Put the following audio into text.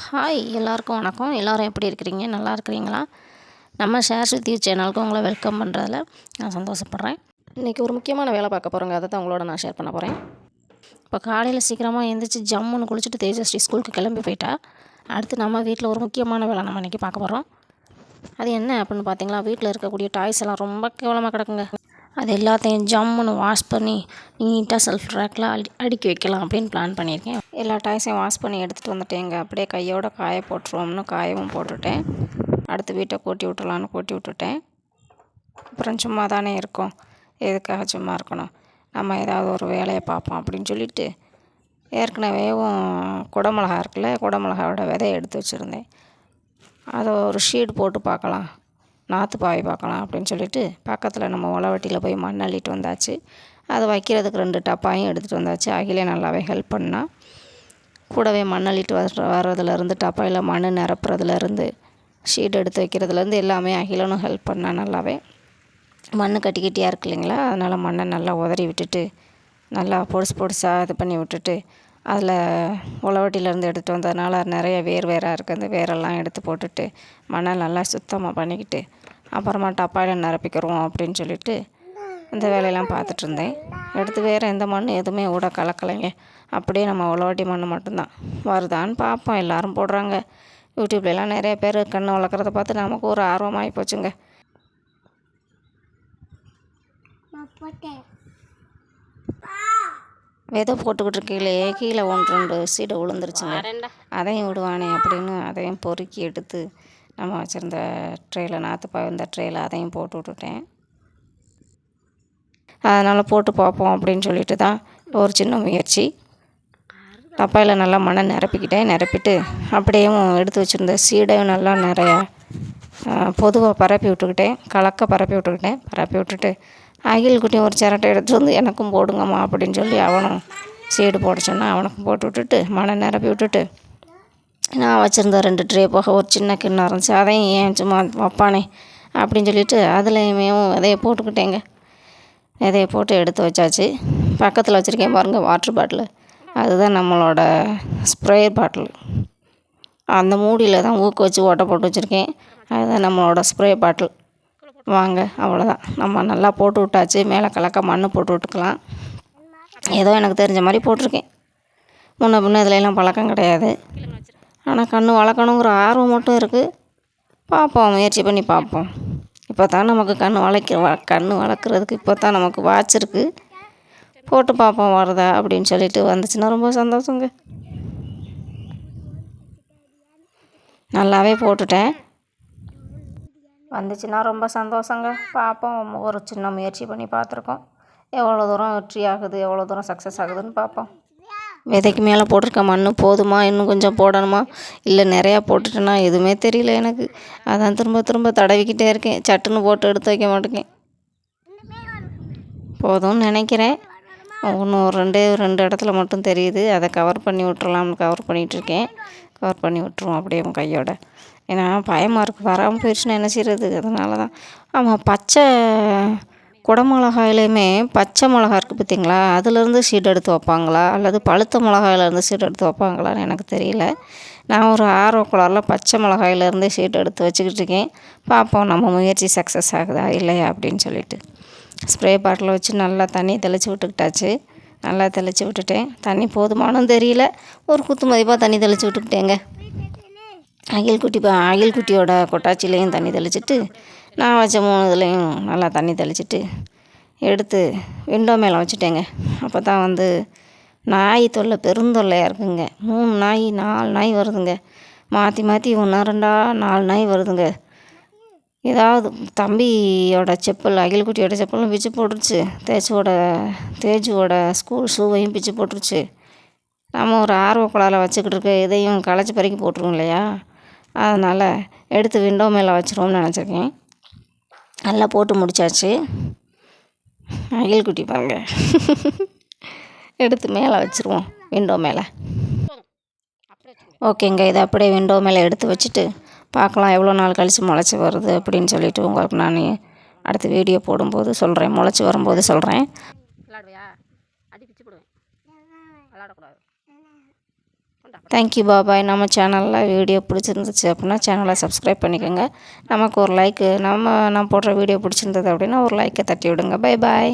Hi எல்லாருக்கும் வணக்கம். எல்லோரும் எப்படி இருக்கிறீங்க? நல்லா இருக்கிறீங்களா? நம்ம ஷேர்ஸ் வித் யூ சேனலுக்கு உங்களை வெல்கம் பண்ணுறதில் நான் சந்தோஷப்படுறேன். இன்றைக்கி ஒரு முக்கியமான வேலை பார்க்க போகிறேங்க. அதை தான் உங்களோட நான் ஷேர் பண்ண போகிறேன். இப்போ காலையில் சீக்கிரமாக எழுந்திரிச்சி ஜம்முன்னு குளிச்சுட்டு தேஜஸ்ரீ ஸ்கூலுக்கு கிளம்பி போயிட்டா. அடுத்து நம்ம வீட்டில் ஒரு முக்கியமான வேலை நம்ம இன்றைக்கி பார்க்க போகிறோம். அது என்ன அப்படின்னு பார்த்தீங்களா, வீட்டில் இருக்கக்கூடிய டாய்ஸ் எல்லாம் ரொம்ப கேவலமாக கிடக்குங்க. அது எல்லாத்தையும் ஜம்முன்னு வாஷ் பண்ணி நீட்டாக செல்ஃப் ட்ராக்கில் அடுக்கி வைக்கலாம் அப்படின்னு பிளான் பண்ணியிருக்கேன். எல்லா டாய்ஸையும் வாஷ் பண்ணி எடுத்துகிட்டு வந்துட்டேங்க. அப்படியே கையோட காய போட்டுருவோம்னு காயவும் போட்டுவிட்டேன். அடுத்து வீட்டை கூட்டி விட்டுலான்னு கூட்டி விட்டுட்டேன். அப்புறம் சும்மா தானே இருக்கோம், எதுக்காக சும்மா இருக்கணும், நம்ம ஏதாவது ஒரு வேலையை பார்ப்போம் அப்படின்னு சொல்லிட்டு ஏற்கனவேவும் குடமிளகா இருக்குல்ல, குடமிளகாவோட விதையை எடுத்து வச்சுருந்தேன். அதை ஒரு ஷீட் போட்டு பார்க்கலாம், நாற்று பாவி பார்க்கலாம் அப்படின்னு சொல்லிட்டு பக்கத்தில் நம்ம உலவட்டியில் போய் மண் அள்ளிட்டு வந்தாச்சு. அதை வைக்கிறதுக்கு 2 டப்பாயும் எடுத்துகிட்டு வந்தாச்சு. அகிலே நல்லாவே ஹெல்ப் பண்ணால் கூடவே மண் அள்ளிட்டு வர்றதுலேருந்து டப்பாயில் மண் நிரப்புறதுலேருந்து ஷீட் எடுத்து வைக்கிறதுலேருந்து எல்லாமே அகிலனும் ஹெல்ப் பண்ணால் நல்லாவே. மண் கட்டி கட்டியாக இருக்கு இல்லைங்களா, அதனால் மண்ணை நல்லா உதறி விட்டுட்டு நல்லா பொடிசாக இது பண்ணி விட்டுட்டு அதில் உலவட்டிலேருந்து எடுத்துகிட்டு வந்ததுனால நிறைய வேராக இருக்குது. அந்த வேரெல்லாம் எடுத்து போட்டுட்டு மண்ணை நல்லா சுத்தமாக பண்ணிக்கிட்டு அப்புறமா டப்பாயில் நிரப்பிக்கிறோம் அப்படின்னு சொல்லிட்டு இந்த வேலையெல்லாம் பார்த்துட்ருந்தேன். எடுத்து வேறு எந்த மண் எதுவுமே கூட கலக்கலைங்க. அப்படியே நம்ம உலவட்டி மண் மட்டும்தான் வருதான்னு பார்ப்போம். எல்லோரும் போடுறாங்க யூடியூப்லலாம், நிறைய பேர் கன்று வளர்க்குறத பார்த்து நமக்கு ஒரு ஆர்வமாகி போச்சுங்க. விதை போட்டுக்கிட்டு கீழே 1-2 சீடை விழுந்துருச்சுங்க. அதையும் விடுவானே அப்படின்னு அதையும் பொறுக்கி எடுத்து நம்ம வச்சுருந்த ட்ரேயில், நாற்று பாய்ந்த ட்ரேயில் அதையும் போட்டு விட்டுட்டேன். அதனால் போட்டு பார்ப்போம் அப்படின்னு சொல்லிட்டு தான் ஒரு சின்ன முயற்சி. டப்பாயில் நல்லா மண்ணை நிரப்பிட்டு அப்படியும் எடுத்து வச்சுருந்த சீடையும் நல்லா நிறையா பொதுவாக பரப்பி விட்டுட்டு அகில் குட்டியும் ஒரு சிரட்டை எடுத்துகிட்டு வந்து எனக்கும் போடுங்கம்மா அப்படின்னு சொல்லி அவனும் சீடு போட சொன்னால் அவனுக்கும் போட்டு விட்டுட்டு மண்ணை நிரப்பி விட்டுட்டு நான் வச்சுருந்த 2 ட்ரே போக ஒரு சின்ன கிண்ணம் இருந்துச்சு, அதையும் ஏன் சும்மா வைப்பானே அப்படின்னு சொல்லிட்டு அதுலேயுமே விதையை போட்டுக்கிட்டேங்க. விதையை போட்டு எடுத்து வச்சாச்சு. பக்கத்தில் வச்சுருக்கேன் பாருங்கள் வாட்ரு பாட்டில், அதுதான் நம்மளோட ஸ்ப்ரே பாட்டில். அந்த மூடியில் தான் ஊக்க வச்சு ஓட்டை போட்டு வச்சுருக்கேன். அதுதான் நம்மளோட ஸ்ப்ரே பாட்டில். வாங்க, அவ்வளோதான். நம்ம நல்லா போட்டு விட்டாச்சு. மேலே கலக்க மண் போட்டு விட்டுக்கலாம். ஏதோ எனக்கு தெரிஞ்ச மாதிரி போட்டிருக்கேன். முன்ன பின்ன இதுலலாம் பழக்கம் கிடையாது. ஆனால் கன்று வளர்க்கணுங்கிற ஆர்வம் மட்டும் இருக்குது. பார்ப்போம், முயற்சி பண்ணி பார்ப்போம். இப்போ தான் நமக்கு கன்று வளர்க்குறதுக்கு இப்போ தான் நமக்கு வாய்ச்சிருக்கு. போட்டு பார்ப்போம் வருதா அப்படின்னு சொல்லிட்டு வந்துச்சுன்னா ரொம்ப சந்தோஷங்க. நல்லாவே போட்டுட்டேன். வந்துச்சுன்னா ரொம்ப சந்தோஷங்க. பார்ப்போம், ஒரு சின்ன முயற்சி பண்ணி பார்த்துருக்கோம். எவ்வளோ தூரம் வெற்றி ஆகுது, எவ்வளோ தூரம் சக்ஸஸ் ஆகுதுன்னு பார்ப்போம். விதைக்கு மேலே போட்டிருக்க மண் போதுமா, இன்னும் கொஞ்சம் போடணுமா, இல்லை நிறையா போட்டுட்டேன்னா எதுவுமே தெரியல எனக்கு. அதான் திரும்ப தடவிக்கிட்டே இருக்கேன். சட்டுன்னு போட்டு எடுத்து வைக்க மாட்டேங்கேன். போதும்னு நினைக்கிறேன். இன்னும் ஒரு 2 இடத்துல மட்டும் தெரியுது. அதை கவர் பண்ணி விட்டுறலாம்னு கவர் பண்ணிகிட்ருக்கேன். கவர் பண்ணி விட்டுருவோம் அப்படியே கையோட. ஏன்னா பயமாக இருக்குது, வராமல் போயிடுச்சுன்னா என்ன செய்கிறது. அதனால தான். ஆமாம், பச்சை குடமிளகாயிலையுமே பச்சை மிளகா இருக்குது பார்த்திங்களா, அதுலேருந்து சீட் எடுத்து வைப்பாங்களா அல்லது பழுத்த மிளகாயிலேருந்து சீட் எடுத்து வைப்பாங்களான்னு எனக்கு தெரியல. நான் ஒரு ஆர்வக்குளாரில் பச்சை மிளகாயிலேருந்தே சீட் எடுத்து வச்சுக்கிட்டு இருக்கேன். பார்ப்போம் நம்ம முயற்சி சக்ஸஸ் ஆகுதா இல்லையா அப்படின்னு சொல்லிட்டு. ஸ்ப்ரே பாட்டில் வச்சு நல்லா தண்ணி தெளித்து விட்டுக்கிட்டாச்சு. நல்லா தெளித்து விட்டுட்டேன். தண்ணி போதுமானும் தெரியல, ஒரு குத்து மதிப்பாக தண்ணி தெளித்து விட்டுக்கிட்டேங்க. அகில் குட்டியோட கொட்டாச்சிலையும் தண்ணி தெளிச்சிட்டு நான் வச்ச 3 இதுலேயும் நல்லா தண்ணி தெளிச்சிட்டு எடுத்து விண்டோ மேலே வச்சுட்டேங்க. அப்போ தான் நாய் தொல்லை பெருந்தொல்லையாக இருக்குங்க. 3 நாய் 4 நாய் வருதுங்க. மாற்றி 1 2 4 நாய் வருதுங்க. ஏதாவது தம்பியோட செப்பல், அகில் குட்டியோட செப்பலும் பிச்சு போட்டுருச்சு. தேஜுவோட ஸ்கூல் ஷூவையும் பிச்சு போட்டுருச்சு. நம்ம ஒரு ஆர்வக்குள்ளால் வச்சுக்கிட்டு இருக்க இதையும் களைச்சி பறிக்கி போட்டுருவோம் இல்லையா, அதனால் எடுத்து விண்டோ மேலே வச்சுருவோம்னு நினச்சிருக்கேன். நல்லா போட்டு முடித்தாச்சு. அகில் குட்டி பாருங்க எடுத்து மேலே வச்சுருவோம், விண்டோ மேலே. ஓகேங்க, இதை அப்படியே விண்டோ மேலே எடுத்து வச்சுட்டு பார்க்கலாம் எவ்வளோ நாள் கழித்து முளைச்சி வருது அப்படின்னு சொல்லிட்டு உங்களுக்கு நான் அடுத்த வீடியோ போடும்போது சொல்கிறேன். முளைச்சி வரும்போது சொல்கிறேன். விளாடுவியா? அடி பிச்சு போடுவேன், விளாடக்கூடாது. கொண்டா தேங்க்யூ பாபாய். நம்ம சேனலில் வீடியோ பிடிச்சிருந்துச்சு அப்படின்னா சேனலை சப்ஸ்கிரைப் பண்ணிக்கோங்க. நமக்கு ஒரு லைக்கு நான் போடுற வீடியோ பிடிச்சிருந்தது அப்படின்னா ஒரு லைக்கை தட்டி விடுங்க. Bye bye.